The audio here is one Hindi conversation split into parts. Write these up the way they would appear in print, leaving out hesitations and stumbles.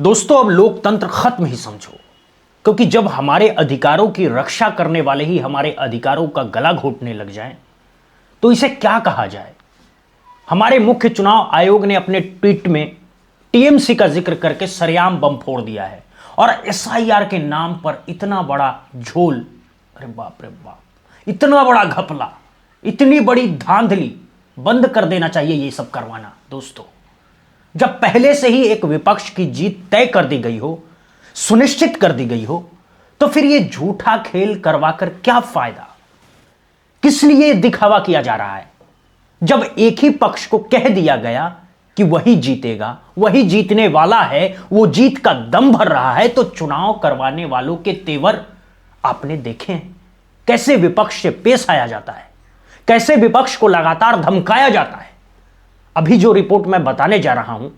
दोस्तों, अब लोकतंत्र खत्म ही समझो, क्योंकि जब हमारे अधिकारों की रक्षा करने वाले ही हमारे अधिकारों का गला घोटने लग जाएं, तो इसे क्या कहा जाए। हमारे मुख्य चुनाव आयोग ने अपने ट्वीट में टीएमसी का जिक्र करके सरेआम बम फोड़ दिया है और एसआईआर के नाम पर इतना बड़ा झोल, अरे बाप रे बाप, इतना बड़ा घपला, इतनी बड़ी धांधली, बंद कर देना चाहिए ये सब करवाना। दोस्तों, जब पहले से ही एक विपक्ष की जीत तय कर दी गई हो, सुनिश्चित कर दी गई हो, तो फिर ये झूठा खेल करवाकर क्या फायदा। किस लिए दिखावा किया जा रहा है जब एक ही पक्ष को कह दिया गया कि वही जीतेगा, वही जीतने वाला है, वो जीत का दम भर रहा है। तो चुनाव करवाने वालों के तेवर आपने देखे हैं, कैसे विपक्ष से पेश आया जाता है, कैसे विपक्ष को लगातार धमकाया जाता है। अभी जो रिपोर्ट मैं बताने जा रहा हूं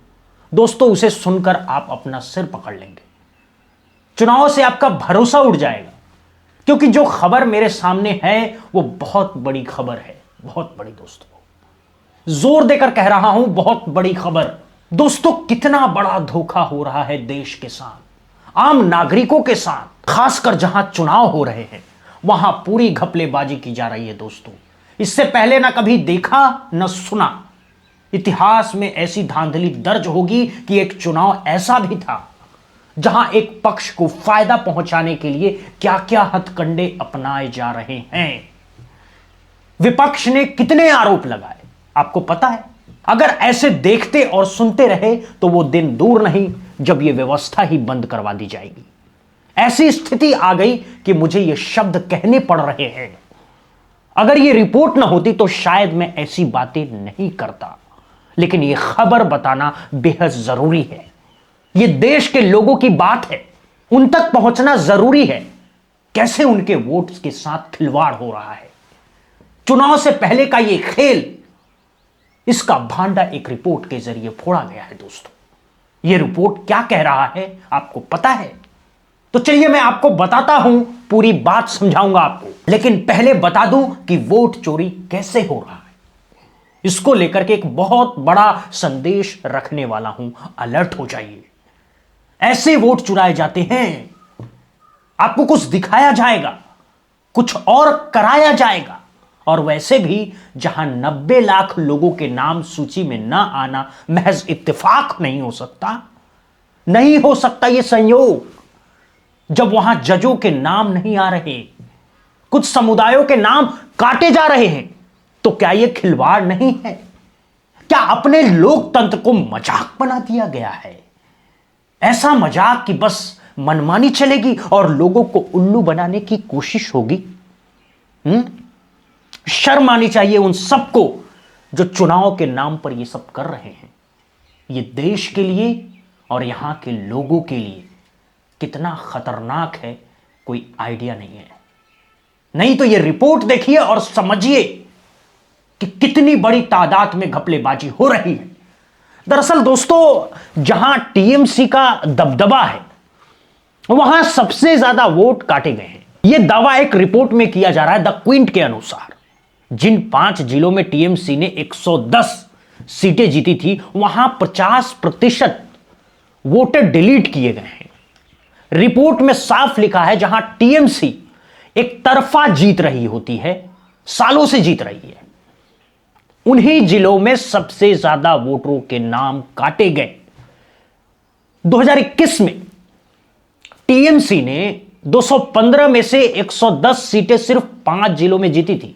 दोस्तों, उसे सुनकर आप अपना सिर पकड़ लेंगे, चुनाव से आपका भरोसा उड़ जाएगा, क्योंकि जो खबर मेरे सामने है वो बहुत बड़ी खबर है, बहुत बड़ी। दोस्तों, जोर देकर कह रहा हूं, बहुत बड़ी खबर। दोस्तों, कितना बड़ा धोखा हो रहा है देश के साथ, आम नागरिकों के साथ, खासकर जहां चुनाव हो रहे हैं वहां पूरी घपलेबाजी की जा रही है। दोस्तों, इससे पहले ना कभी देखा न सुना, इतिहास में ऐसी धांधली दर्ज होगी कि एक चुनाव ऐसा भी था जहां एक पक्ष को फायदा पहुंचाने के लिए क्या क्या हथकंडे अपनाए जा रहे हैं। विपक्ष ने कितने आरोप लगाए आपको पता है। अगर ऐसे देखते और सुनते रहे तो वो दिन दूर नहीं जब ये व्यवस्था ही बंद करवा दी जाएगी। ऐसी स्थिति आ गई कि मुझे ये शब्द कहने पड़ रहे हैं। अगर ये रिपोर्ट ना होती तो शायद मैं ऐसी बातें नहीं करता, लेकिन यह खबर बताना बेहद जरूरी है। यह देश के लोगों की बात है, उन तक पहुंचना जरूरी है। कैसे उनके वोट्स के साथ खिलवाड़ हो रहा है, चुनाव से पहले का यह खेल, इसका भांडा एक रिपोर्ट के जरिए फोड़ा गया है। दोस्तों, यह रिपोर्ट क्या कह रहा है आपको पता है? तो चलिए मैं आपको बताता हूं, पूरी बात समझाऊंगा आपको। लेकिन पहले बता दूं कि वोट चोरी कैसे हो रहा है। इसको लेकर के एक बहुत बड़ा संदेश रखने वाला हूं, अलर्ट हो जाइए। ऐसे वोट चुराए जाते हैं, आपको कुछ दिखाया जाएगा, कुछ और कराया जाएगा, और वैसे भी जहां 90 लाख लोगों के नाम सूची में ना आना महज इत्तेफाक नहीं हो सकता, नहीं हो सकता यह संयोग। जब वहां जजों के नाम नहीं आ रहे, कुछ समुदायों के नाम काटे जा रहे हैं, तो क्या यह खिलवाड़ नहीं है? क्या अपने लोकतंत्र को मजाक बना दिया गया है? ऐसा मजाक कि बस मनमानी चलेगी और लोगों को उल्लू बनाने की कोशिश होगी। शर्म आनी चाहिए उन सबको जो चुनाव के नाम पर यह सब कर रहे हैं। यह देश के लिए और यहां के लोगों के लिए कितना खतरनाक है, कोई आइडिया नहीं है। नहीं तो यह रिपोर्ट देखिए और समझिए कि कितनी बड़ी तादाद में घपलेबाजी हो रही है। दरअसल दोस्तों, जहां टीएमसी का दबदबा है वहां सबसे ज्यादा वोट काटे गए हैं। यह दावा एक रिपोर्ट में किया जा रहा है द क्विंट के अनुसार। जिन 5 जिलों में टीएमसी ने 110 सीटें जीती थी, वहां 50% वोटर डिलीट किए गए हैं। रिपोर्ट में साफ लिखा है, जहां टीएमसी एक तरफा जीत रही होती है, सालों से जीत रही है, उन्हीं जिलों में सबसे ज्यादा वोटरों के नाम काटे गए। 2021 में टीएमसी ने 215 में से 110 सीटें सिर्फ 5 जिलों में जीती थी।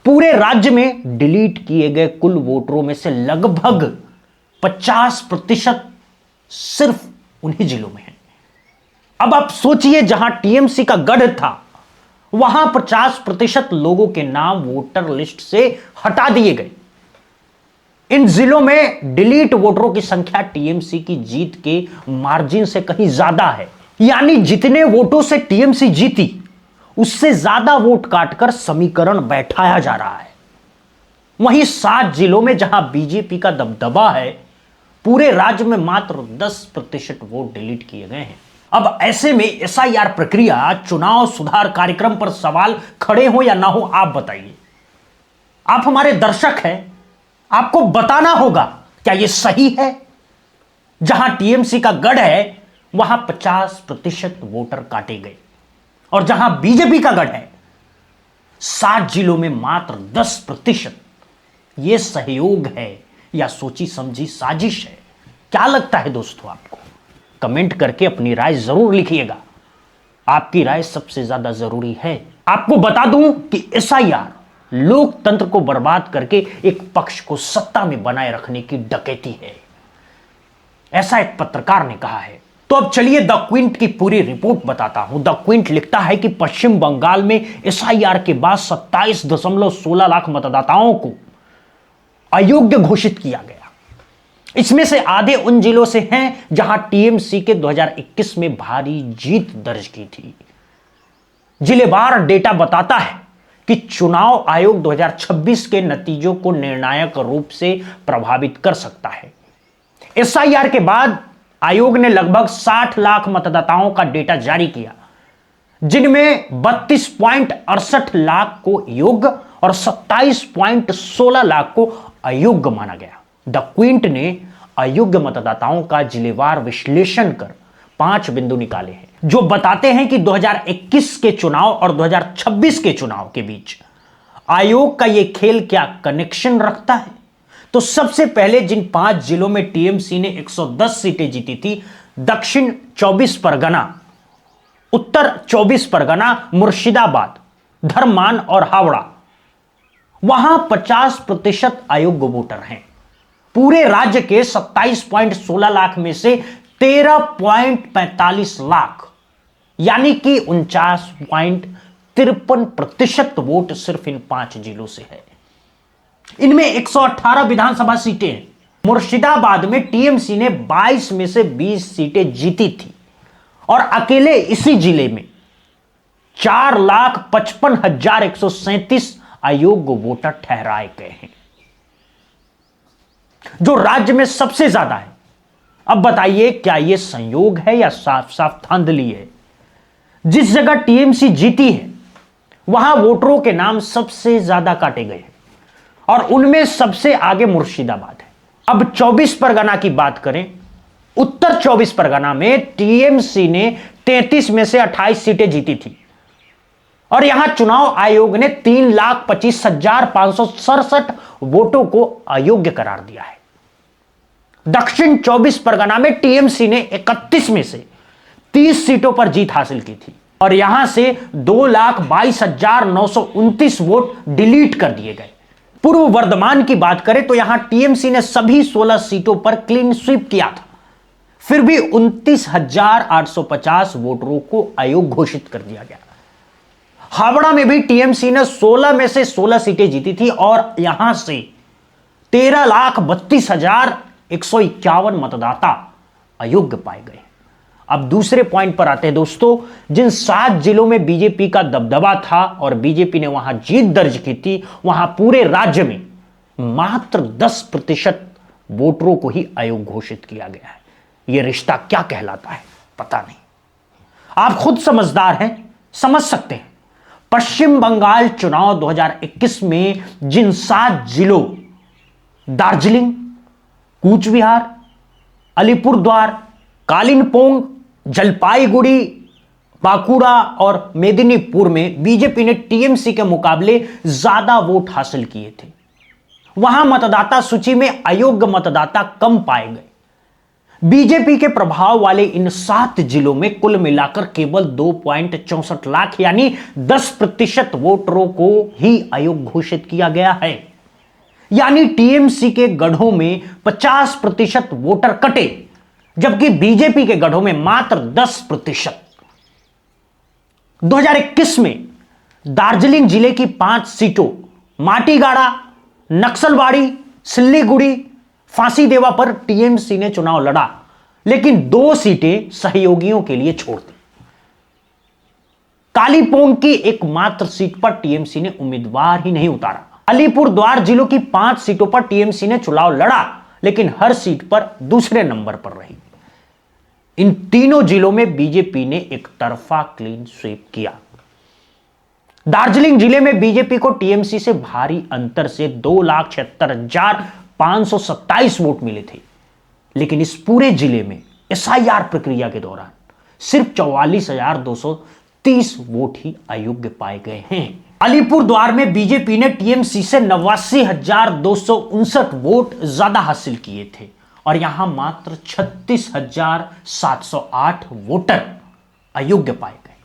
पूरे राज्य में डिलीट किए गए कुल वोटरों में से लगभग 50% सिर्फ उन्हीं जिलों में है। अब आप सोचिए, जहां टीएमसी का गढ़ था वहां 50% लोगों के नाम वोटर लिस्ट से हटा दिए गए। इन जिलों में डिलीट वोटरों की संख्या टीएमसी की जीत के मार्जिन से कहीं ज्यादा है। यानी जितने वोटों से टीएमसी जीती, उससे ज्यादा वोट काटकर समीकरण बैठाया जा रहा है। वहीं 7 जिलों में जहां बीजेपी का दबदबा है, पूरे राज्य में मात्र 10% वोट डिलीट किए गए हैं। अब ऐसे में एसआईआर प्रक्रिया, चुनाव सुधार कार्यक्रम पर सवाल खड़े हो या ना हो, आप बताइए। आप हमारे दर्शक हैं, आपको बताना होगा क्या यह सही है, जहां टीएमसी का गढ़ है वहां 50% वोटर काटे गए, और जहां बीजेपी का गढ़ है 7 जिलों में मात्र 10%। यह सहयोग है या सोची समझी साजिश है? क्या लगता है दोस्तों आपको? कमेंट करके अपनी राय जरूर लिखिएगा। आपकी राय सबसे ज्यादा जरूरी है। आपको बता दूं कि एसआईआर लोकतंत्र को बर्बाद करके एक पक्ष को सत्ता में बनाए रखने की डकैती है, ऐसा एक पत्रकार ने कहा है। तो अब चलिए द क्विंट की पूरी रिपोर्ट बताता हूं। द क्विंट लिखता है कि पश्चिम बंगाल में एसआईआर के बाद 27.16 लाख मतदाताओं को अयोग्य घोषित किया गया। इसमें से आधे उन जिलों से हैं जहां टीएमसी के 2021 में भारी जीत दर्ज की थी। जिलेवार डेटा बताता है कि चुनाव आयोग 2026 के नतीजों को निर्णायक रूप से प्रभावित कर सकता है। एसआईआर के बाद आयोग ने लगभग 60 लाख मतदाताओं का डेटा जारी किया, जिनमें 32.68 लाख को योग्य और 27.16 लाख को अयोग्य माना गया। द क्विंट ने अयोग्य मतदाताओं का जिलेवार विश्लेषण कर 5 बिंदु निकाले हैं, जो बताते हैं कि 2021 के चुनाव और 2026 के चुनाव के बीच आयोग का यह खेल क्या कनेक्शन रखता है। तो सबसे पहले जिन 5 जिलों में टीएमसी ने 110 सीटें जीती थी, दक्षिण 24 परगना, उत्तर 24 परगना, मुर्शिदाबाद, धरमान और हावड़ा, वहां 50% अयोग्य वोटर हैं। पूरे राज्य के 27.16 लाख में से 13.45 लाख यानी कि 49.53% वोट सिर्फ इन 5 जिलों से है। इनमें 118 विधानसभा सीटें हैं। मुर्शिदाबाद में टीएमसी ने 22 में से 20 सीटें जीती थी और अकेले इसी जिले में 4,55,137 अयोग्य वोटर ठहराए गए हैं, जो राज्य में सबसे ज्यादा है। अब बताइए, क्या यह संयोग है या साफ साफ धांधली है? जिस जगह टीएमसी जीती है वहां वोटरों के नाम सबसे ज्यादा काटे गए हैं और उनमें सबसे आगे मुर्शिदाबाद है। अब 24 परगना की बात करें, उत्तर 24 परगना में टीएमसी ने 33 में से 28 सीटें जीती थी और यहां चुनाव आयोग ने 3,25,567 वोटों को अयोग्य करार दिया है। दक्षिण 24 परगना में टीएमसी ने 31 में से 30 सीटों पर जीत हासिल की थी और यहां से 2,22,929 वोट डिलीट कर दिए गए। पूर्व वर्धमान की बात करें तो यहां टीएमसी ने सभी 16 सीटों पर क्लीन स्वीप किया था, फिर भी 29,850 वोटरों को अयोग्य घोषित कर दिया गया। हावड़ा में भी टीएमसी ने 16 में से 16 सीटें जीती थी और यहां से 13,32,151 मतदाता अयोग्य पाए गए। अब दूसरे पॉइंट पर आते हैं दोस्तों। जिन 7 जिलों में बीजेपी का दबदबा था और बीजेपी ने वहां जीत दर्ज की थी, वहां पूरे राज्य में मात्र 10% वोटरों को ही अयोग्य घोषित किया गया है। यह रिश्ता क्या कहलाता है पता नहीं। आप खुद समझदार हैं, समझ सकते हैं। पश्चिम बंगाल चुनाव 2021 में जिन 7 जिलों दार्जिलिंग, कूचबिहार, अलीपुरद्वार, कालिम्पोंग, जलपाईगुड़ी, बांकुड़ा और मेदिनीपुर में बीजेपी ने टीएमसी के मुकाबले ज्यादा वोट हासिल किए थे, वहां मतदाता सूची में अयोग्य मतदाता कम पाए गए। बीजेपी के प्रभाव वाले इन 7 जिलों में कुल मिलाकर केवल 2.64 लाख यानी 10% वोटरों को ही अयोग्य घोषित किया गया है। यानी टीएमसी के गढ़ों में 50% वोटर कटे, जबकि बीजेपी के गढ़ों में मात्र 10%। 2021 में दार्जिलिंग जिले की 5 सीटों माटीगाड़ा, नक्सलबाड़ी, सिल्लीगुड़ी, फांसीदेवा पर टीएमसी ने चुनाव लड़ा, लेकिन 2 सीटें सहयोगियों के लिए छोड़ दी। कालीपोंग की एकमात्र सीट पर टीएमसी ने उम्मीदवार ही नहीं उतारा। अलीपुरद्वार जिलों की 5 सीटों पर टीएमसी ने चुनाव लड़ा, लेकिन हर सीट पर दूसरे नंबर पर रही। इन तीनों जिलों में बीजेपी ने एक तरफा क्लीन स्वीप किया। दार्जिलिंग जिले में बीजेपी को टीएमसी से भारी अंतर से 2,76,527 वोट मिले थे, लेकिन इस पूरे जिले में एसआईआर प्रक्रिया के दौरान सिर्फ 44,230 वोट ही अयोग्य पाए गए हैं। अलीपुरद्वार में बीजेपी ने टीएमसी से 89,259 वोट ज्यादा हासिल किए थे और यहां मात्र 36,708 वोटर अयोग्य पाए गए।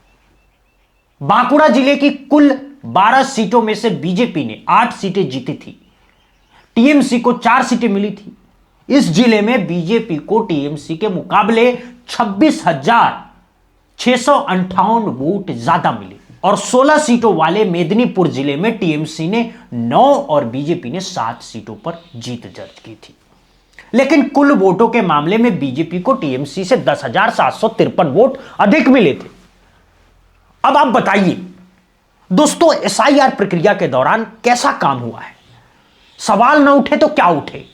बांकुड़ा जिले की कुल 12 सीटों में से बीजेपी ने 8 सीटें जीती थी, टीएमसी को 4 सीटें मिली थी। इस जिले में बीजेपी को टीएमसी के मुकाबले 26,658 वोट ज्यादा मिले और 16 सीटों वाले मेदिनीपुर जिले में टीएमसी ने 9 और बीजेपी ने 7 सीटों पर जीत दर्ज की थी। लेकिन कुल वोटों के मामले में बीजेपी को टीएमसी से 10,753 वोट अधिक मिले थे। अब आप बताइए दोस्तों, एसआईआर प्रक्रिया के दौरान कैसा काम हुआ है? सवाल न उठे तो क्या उठे?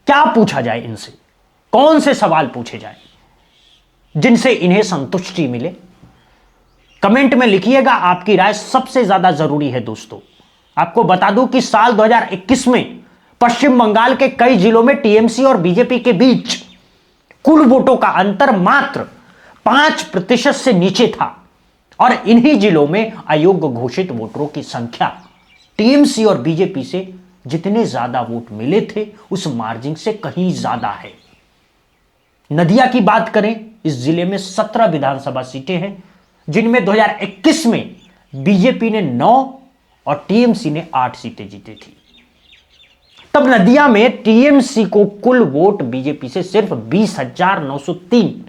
क्या पूछा जाए इनसे? कौन से सवाल पूछे जाए जिनसे इन्हें संतुष्टि मिले? कमेंट में लिखिएगा, आपकी राय सबसे ज्यादा जरूरी है। दोस्तों, आपको बता दूं कि साल 2021 में पश्चिम बंगाल के कई जिलों में टीएमसी और बीजेपी के बीच कुल वोटों का अंतर मात्र 5% से नीचे था और इन्हीं जिलों में अयोग्य घोषित वोटरों की संख्या टीएमसी और बीजेपी से जितने ज्यादा वोट मिले थे उस मार्जिन से कहीं ज्यादा है। नदिया की बात करें, इस जिले में 17 विधानसभा सीटें हैं जिनमें 2021 में बीजेपी ने 9 और टीएमसी ने 8 सीटें जीती थी। तब नदिया में टीएमसी को कुल वोट बीजेपी से सिर्फ 20,903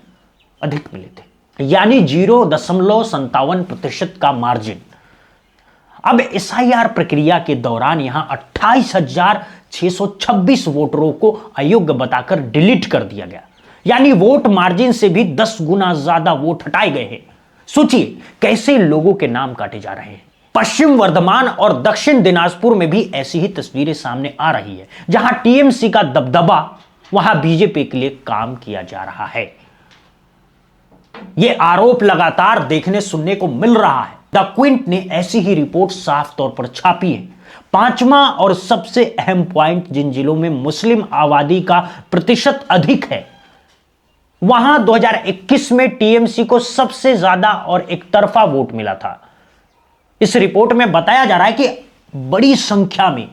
अधिक मिले थे, यानी 0.57% का मार्जिन। अब एसआईआर प्रक्रिया के दौरान यहां 28,626 वोटरों को अयोग्य बताकर डिलीट कर दिया गया, यानी वोट मार्जिन से भी 10 गुना ज्यादा वोट हटाए गए हैं। सोचिए कैसे लोगों के नाम काटे जा रहे हैं। पश्चिम वर्धमान और दक्षिण दिनाजपुर में भी ऐसी ही तस्वीरें सामने आ रही है। जहां टीएमसी का दबदबा, वहां बीजेपी के लिए काम किया जा रहा है। यह आरोप लगातार देखने सुनने को मिल रहा है। द क्विंट ने ऐसी ही रिपोर्ट साफ तौर पर छापी है। पांचवा और सबसे अहम पॉइंट, जिन जिलों में मुस्लिम आबादी का प्रतिशत अधिक है वहां 2021 में टीएमसी को सबसे ज्यादा और एक तरफा वोट मिला था। इस रिपोर्ट में बताया जा रहा है कि बड़ी संख्या में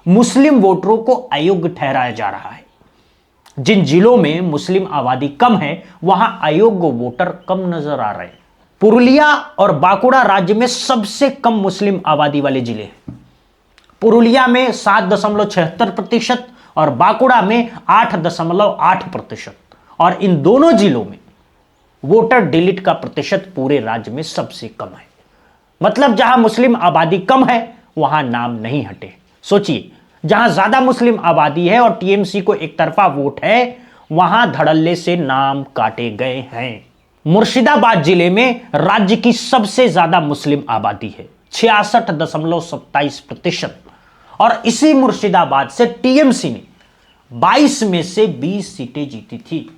मुस्लिम वोटरों को अयोग्य ठहराया जा रहा है। जिन जिलों में मुस्लिम आबादी कम है वहां अयोग्य वोटर कम नजर आ रहे हैं। पुरुलिया और बांकुड़ा राज्य में सबसे कम मुस्लिम आबादी वाले जिले हैं। पुरुलिया में 7.76% और बांकुड़ा में 8.8%, और इन दोनों जिलों में वोटर डिलीट का प्रतिशत पूरे राज्य में सबसे कम है। मतलब जहां मुस्लिम आबादी कम है वहां नाम नहीं हटे। सोचिए, जहां ज्यादा मुस्लिम आबादी है और टीएमसी को एक तरफा वोट है वहां धड़ल्ले से नाम काटे गए हैं। मुर्शिदाबाद जिले में राज्य की सबसे ज्यादा मुस्लिम आबादी है, 66.27%, और इसी मुर्शिदाबाद से टीएमसी ने 22 में से 20 सीटें जीती थी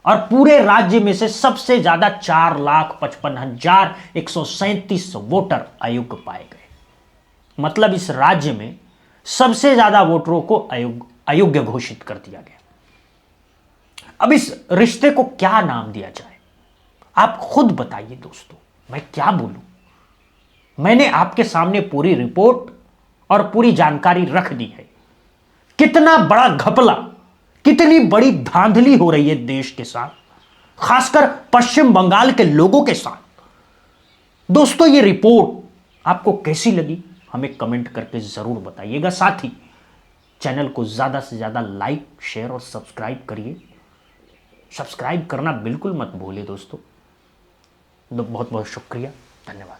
और पूरे राज्य में से सबसे ज्यादा 4,55,137 वोटर अयोग्य पाए गए। मतलब इस राज्य में सबसे ज्यादा वोटरों को अयोग्य घोषित कर दिया गया। अब इस रिश्ते को क्या नाम दिया जाए, आप खुद बताइए दोस्तों, मैं क्या बोलूं। मैंने आपके सामने पूरी रिपोर्ट और पूरी जानकारी रख दी है। कितना बड़ा घपला, कितनी बड़ी धांधली हो रही है देश के साथ, खासकर पश्चिम बंगाल के लोगों के साथ। दोस्तों, ये रिपोर्ट आपको कैसी लगी हमें कमेंट करके जरूर बताइएगा। साथ ही चैनल को ज्यादा से ज्यादा लाइक, शेयर और सब्सक्राइब करिए। सब्सक्राइब करना बिल्कुल मत भूलिए दोस्तों। बहुत बहुत शुक्रिया, धन्यवाद।